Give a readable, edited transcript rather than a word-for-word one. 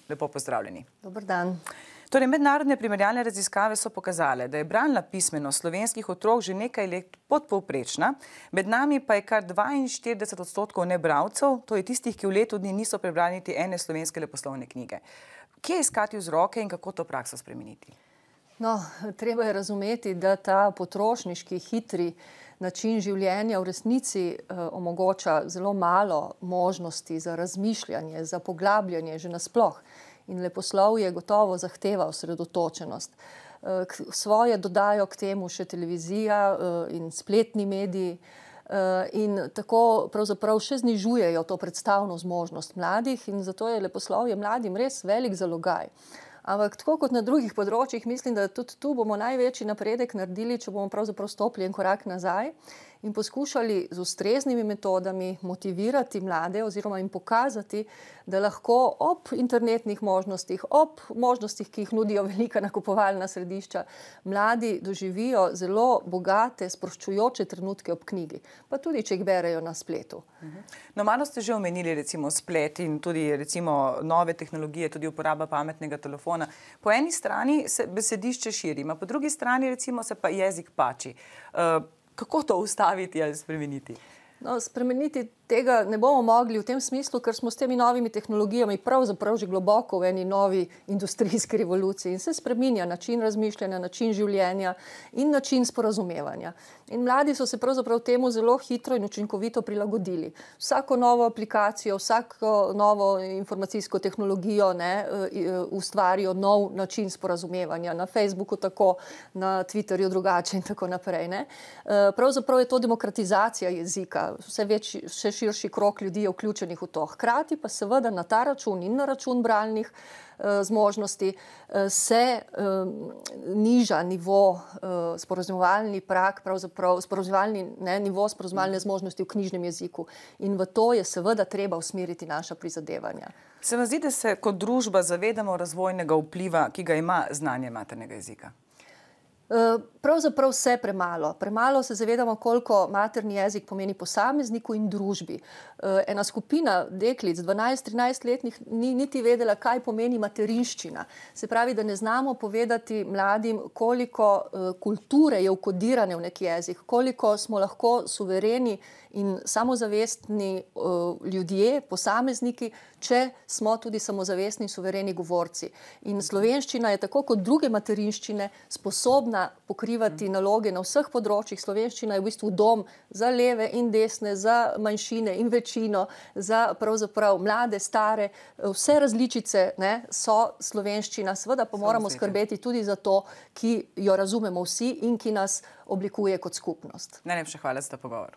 Lepo pozdravljeni. Dober dan. Torej, mednarodne primerjalne raziskave so pokazale, da je bralna pismenost slovenskih otrok že nekaj let podpovprečna, med nami pa je kar 42% nebralcev, to je tistih, ki v letu dni niso prebrali niti ene slovenske leposlovne knjige. Kje iskati vzroke in kako to prakso spremeniti? No, treba je razumeti, da ta potrošniški, hitri način življenja v resnici omogoča zelo malo možnosti za razmišljanje, za poglabljanje že nasploh. In leposlovje gotovo zahteva osredotočenost. Svoje dodajo k temu še televizija in spletni mediji in tako pravzaprav še znižujejo to predstavno zmožnost mladih in zato je leposlovje mladim res velik zalogaj. Ampak tako kot na drugih področjih, mislim, da tudi tu bomo največji napredek naredili, če bomo pravzaprav stopili en korak nazaj in poskušali z ustreznimi metodami motivirati mlade oziroma jim pokazati, da lahko ob internetnih možnostih, ob možnostih, ki jih nudijo velika nakupovalna središča, mladi doživijo zelo bogate, sproščujoče trenutke ob knjigi, pa tudi, če jih berejo na spletu. No, malo ste že omenili recimo splet in tudi recimo nove tehnologije, tudi uporaba pametnega telefona. Po eni strani se besedišče širi, po drugi strani recimo se pa jezik pači. Kako to ustaviti ali spremeniti? No, spremeniti tega ne bomo mogli v tem smislu, ker smo s temi novimi tehnologijami pravzaprav že globoko v eni novi industrijski revoluciji in se spreminja način razmišljanja, način življenja in način sporazumevanja. In mladi so se pravzaprav temu zelo hitro in učinkovito prilagodili. Vsako novo aplikacijo, vsako novo informacijsko tehnologijo ustvarijo nov način sporazumevanja. Na Facebooku tako, na Twitterju drugače in tako naprej. Pravzaprav je to demokratizacija jezika. Vse širši krog ljudi je vključenih v to. Hkrati pa seveda na ta račun in na račun bralnih zmožnosti se niža nivo sporazumevalni prag, pravzaprav nivo sporazumevalne zmožnosti v knjižnem jeziku. In v to je seveda treba usmeriti naša prizadevanja. Se vam zdi, da se kot družba zavedamo razvojnega vpliva, ki ga ima znanje maternega jezika? Pravzaprav vse premalo. Premalo se zavedamo, koliko materni jezik pomeni posamezniku in družbi. Ena skupina deklic, 12-13 letnih, ni niti vedela, kaj pomeni materinščina. Se pravi, da ne znamo povedati mladim, koliko kulture je vkodirane v neki jezik, koliko smo lahko suvereni in samozavestni ljudje, posamezniki, če smo tudi samozavestni in suvereni govorci. In slovenščina je tako kot druge materinščine sposobna pokrivati naloge na vseh področjih. Slovenščina je v bistvu dom za leve in desne, za manjšine in večino, za pravzaprav mlade, stare, vse različice so slovenščina. Seveda pa moramo skrbeti tudi za to, ki jo razumemo vsi in ki nas oblikuje kot skupnost. Najlepša hvala za ta pogovor.